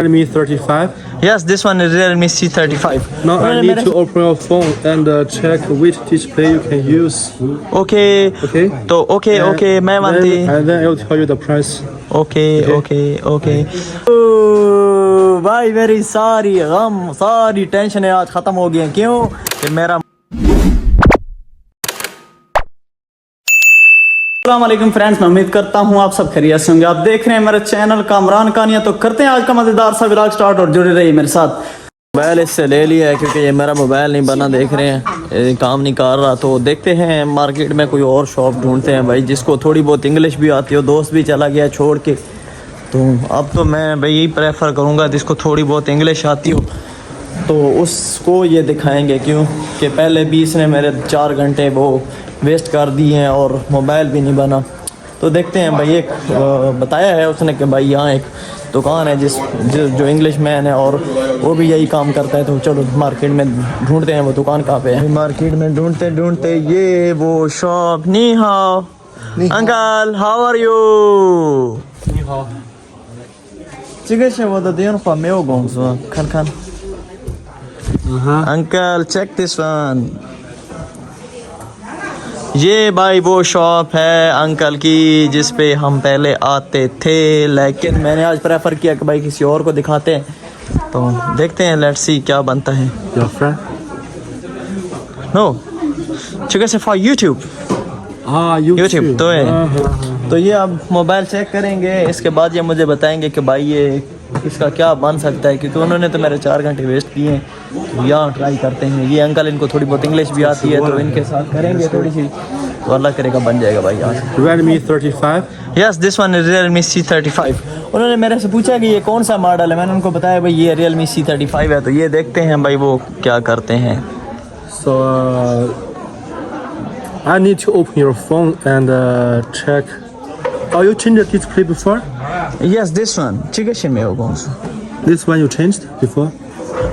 Realme 35. Yes, this one is Realme C35. Now I need to open your phone and check which display you can use. Okay. Okay. तो okay मैं मानती. And then I'll tell you the price. Okay. भाई मेरी सारी गम सारी tension आज खत्म हो गई हैं. क्यों कि मेरा अस्सलामुअलैकुम फ्रेंड्स, मैं उम्मीद करता हूँ आप सब खैरियत से होंगे. आप देख रहे हैं मेरे चैनल कामरान कहानियाँ. तो करते हैं आज का मज़ेदार सा व्लॉग स्टार्ट और जुड़े रहिए मेरे साथ. मोबाइल इससे ले लिया है क्योंकि ये मेरा मोबाइल नहीं बना, देख रहे हैं काम नहीं कर रहा. तो देखते हैं मार्केट में कोई और शॉप ढूंढते हैं भाई जिसको थोड़ी बहुत इंग्लिश भी आती हो. दोस्त भी चला गया छोड़ के, तो अब तो मैं भाई यही प्रेफर करूँगा जिसको थोड़ी बहुत इंग्लिश आती हो तो उसको ये दिखाएंगे. क्यों कि पहले भी इसने मेरे 4 घंटे वो वेस्ट कर दिए हैं और मोबाइल भी नहीं बना. तो देखते हैं भाई. एक बताया है उसने कि भाई यहाँ एक दुकान है जो इंग्लिश मैन है और वो भी यही काम करता है. तो चलो मार्केट में ढूंढते हैं वो दुकान कहाँ पे है. मार्केट में ढूंढते ये वो शॉप. नी हाउ uncle, how are you? Ni hao. 这个是我的电话没有公司，看看。Uncle, check this one. ये भाई वो शॉप है अंकल की जिस पे हम पहले आते थे, लेकिन मैंने आज प्रेफर किया कि भाई किसी और को दिखाते हैं. तो देखते हैं, लेट्स सी क्या बनता है. Your friend? नो चुके से फॉर यूट्यूब. YouTube तो है. तो ये अब मोबाइल चेक करेंगे, इसके बाद ये मुझे बताएंगे कि भाई ये इसका क्या बन सकता है. क्योंकि उन्होंने तो मेरे 4 घंटे वेस्ट किए हैं. तो यहाँ ट्राई करते हैं. ये अंकल इनको थोड़ी बहुत इंग्लिश भी आती है तो इनके साथ करेंगे थोड़ी सी, तो अल्लाह करेगा बन जाएगा भाई. यहाँ से Realme 35. Yes, this one is Realme C35. उन्होंने मेरे से पूछा कि ये कौन सा मॉडल है. मैंने उनको बताया भाई ये Realme C35 है. तो ये देखते हैं भाई वो क्या करते हैं. So I need to open your phone and check. Oh, you changed the display before? Yes, this one चिकेश में हो कौन सा. This one you changed before?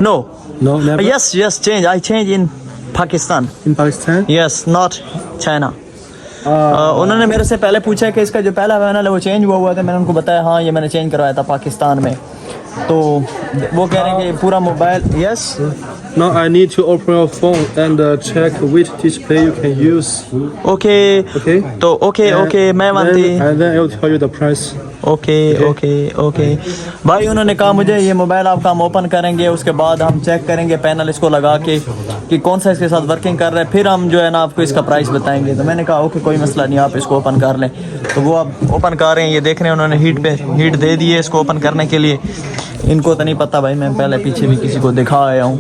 No No, never. Yes, change. I change in Pakistan. In Pakistan? Yes, not China. उन्होंने मेरे से पहले पूछा कि इसका जो पहला पैनल है वो चेंज हुआ था. मैंने उनको बताया हाँ ये मैंने चेंज करवाया था पाकिस्तान में. तो वो कह रहे हैं कि पूरा mobile. Yes. Now I need to open your phone and check which display you can use. Okay. तो okay मैं मानती. And then I'll tell you the price. Okay भाई. उन्होंने कहा मुझे ये मोबाइल आपका हम ओपन करेंगे, उसके बाद हम चेक करेंगे पैनल इसको लगा के कि कौन सा इसके साथ वर्किंग कर रहा है, फिर हम जो है ना आपको इसका प्राइस बताएंगे. तो मैंने कहा ओके कोई मसला नहीं, आप इसको ओपन कर लें. तो वो अब ओपन कर रहे हैं. ये देख रहे हैं उन्होंने हीट दे दी है इसको ओपन करने के लिए. इनको तो नहीं पता भाई, मैं पहले पीछे भी किसी को दिखा आया हूँ.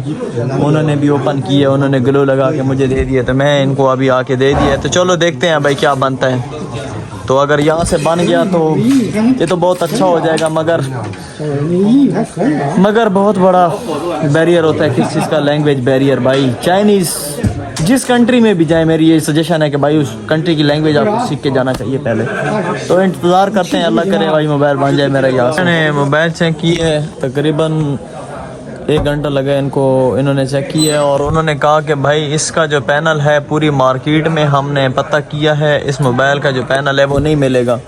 उन्होंने भी ओपन किया, उन्होंने ग्लो लगा के मुझे दे दिया, तो मैं इनको अभी आके दे दिया. तो चलो देखते हैं भाई क्या बनता है. तो अगर यहाँ से बन गया तो ये तो बहुत अच्छा हो जाएगा. मगर बहुत बड़ा बैरियर होता है. किस चीज़ का? लैंग्वेज बैरियर भाई. चाइनीज़ जिस कंट्री में भी जाए मेरी ये सजेशन है कि भाई उस कंट्री की लैंग्वेज आपको सीख के जाना चाहिए पहले. तो इंतज़ार करते हैं, अल्लाह करे भाई मोबाइल बन जाए मेरा. यहाँ मैंने मोबाइल चेक किया है, तकरीबन 1 घंटा लगा इनको. इन्होंने चेक किया है और उन्होंने कहा कि भाई इसका जो पैनल है पूरी मार्केट में हमने पता किया है, इस मोबाइल का जो पैनल है वो नहीं मिलेगा.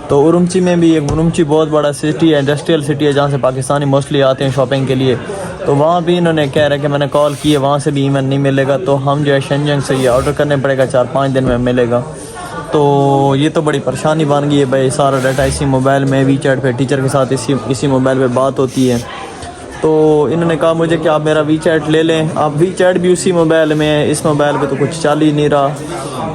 तो उरुमची में भी एक उरुमची बहुत बड़ा सिटी है, इंडस्ट्रियल सिटी है जहाँ से पाकिस्तानी मोस्टली आते हैं शॉपिंग के लिए. तो वहाँ भी इन्होंने कह रहे कि मैंने कॉल की है, वहाँ से भी ईमेल नहीं मिलेगा. तो हम जो है शेंजन से ये ऑर्डर करने पड़ेगा, 4-5 दिन में मिलेगा. तो ये तो बड़ी परेशानी बन गई है भाई. सारा डाटा इसी मोबाइल में, वीचैट पे टीचर के साथ इसी मोबाइल पे बात होती है. तो इन्होंने कहा मुझे कि आप मेरा वीचैट ले लें. आप वीचैट भी उसी मोबाइल में है, इस मोबाइल पे तो कुछ चल ही नहीं रहा.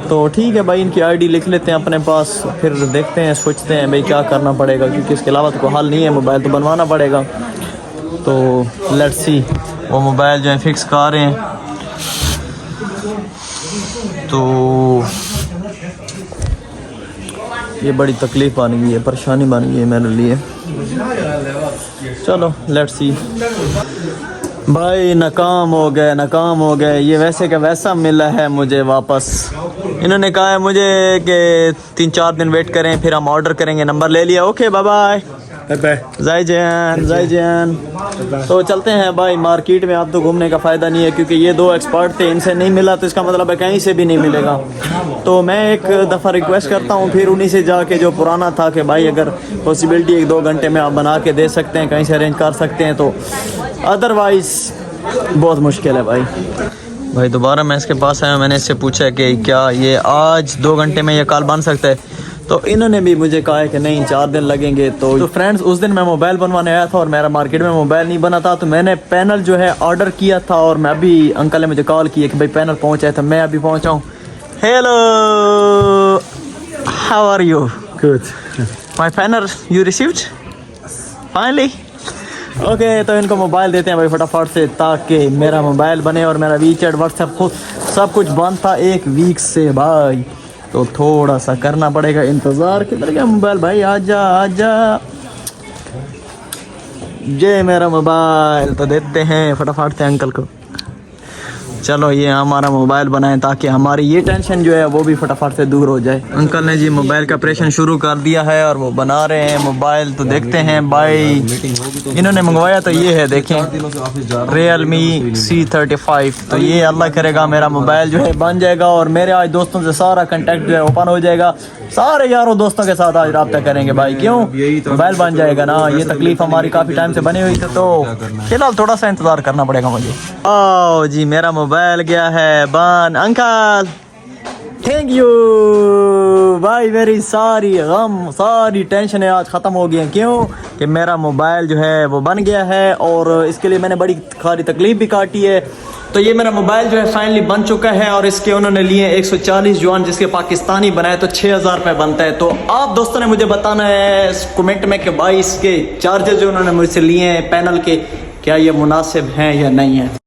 तो ठीक है भाई, इनकी आईडी लिख लेते हैं अपने पास, फिर देखते हैं, सोचते हैं भाई क्या करना पड़ेगा. क्योंकि इसके अलावा तो कोई हल नहीं है, मोबाइल तो बनवाना पड़ेगा. तो लेट्स सी. वो मोबाइल जो है फिक्स कर रहे हैं. तो ये बड़ी तकलीफ़ बन गई है, परेशानी बन गई है मेरे लिए. चलो लेट्स सी. भाई नाकाम हो गए. ये वैसे का वैसा मिला है मुझे वापस. इन्होंने कहा है मुझे कि 3-4 दिन वेट करें, फिर हम ऑर्डर करेंगे. नंबर ले लिया. Okay bye bye. Bye bye. जायजान। तो चलते हैं भाई मार्केट में। आप तो घूमने का फ़ायदा नहीं है क्योंकि ये दो एक्सपर्ट थे, इनसे नहीं मिला तो इसका मतलब है कहीं से भी नहीं मिलेगा। तो मैं एक दफ़ा रिक्वेस्ट करता हूँ फिर उन्हीं से जाके जो पुराना था कि भाई अगर पॉसिबिलिटी 1-2 घंटे में आप बना के दे सकते हैं, कहीं से अरेंज कर सकते हैं, तो अदरवाइज़ बहुत मुश्किल है भाई। दोबारा मैं इसके पास आया, मैंने इससे पूछा कि क्या ये आज 2 घंटे में ये कॉल बन सकता है, तो इन्होंने भी मुझे कहा है कि नहीं 4 दिन लगेंगे। तो फ्रेंड्स उस दिन मैं मोबाइल बनवाने आया था और मेरा मार्केट में मोबाइल नहीं बना था, तो मैंने पैनल जो है ऑर्डर किया था और मैं अभी अंकल ने मुझे कॉल किया कि भाई पैनल पहुंचा है, तो मैं अभी पहुंचा हूँ। Hello, how are you? Good. My panel you received finally? Okay, तो इनको मोबाइल देते हैं भाई फटाफट से ताकि मेरा मोबाइल बने और मेरा वीचैट व्हाट्सएप खुद सब कुछ बंद था 1 वीक से भाई, तो थोड़ा सा करना पड़ेगा इंतज़ार। किधर गया मोबाइल भाई? आजा आजा, ये मेरा मोबाइल। तो देते हैं फटाफट से अंकल को। चलो ये हमारा मोबाइल बनाएं ताकि हमारी ये टेंशन जो है वो भी फटाफट से दूर हो जाए। अंकल ने जी मोबाइल का ऑपरेशन शुरू कर दिया है और वो बना रहे हैं मोबाइल। तो देखते हैं भाई, इन्होंने मंगवाया तो ये है, देखें Realme C35। तो ये अल्लाह करेगा मेरा मोबाइल जो है बन जाएगा और मेरे आज दोस्तों से सारा कंटेक्ट जो है ओपन हो जाएगा। सारे यारों दोस्तों के साथ आज रब्ता करेंगे भाई, क्यों? मोबाइल बन जाएगा ना। ये तकलीफ हमारी काफ़ी टाइम से बनी हुई थी, तो फिलहाल थोड़ा सा इंतज़ार करना पड़ेगा मुझे। आओ जी, मेरा मोबाइल गया है बन। अंकल थैंक यू भाई, मेरी सारी गम सारी टेंशन आज ख़त्म हो गई है। क्यों? कि मेरा मोबाइल जो है वो बन गया है और इसके लिए मैंने बड़ी सारी तकलीफ भी काटी है। तो ये मेरा मोबाइल जो है फाइनली बन चुका है और इसके उन्होंने लिए 140 युआन, जिसके पाकिस्तानी बनाए तो 6000 रुपये बनता है। तो आप दोस्तों ने मुझे बताना है कमेंट में कि भाई इसके चार्जेस जो उन्होंने मुझसे लिए हैं पैनल के, क्या ये मुनासिब हैं या नहीं है।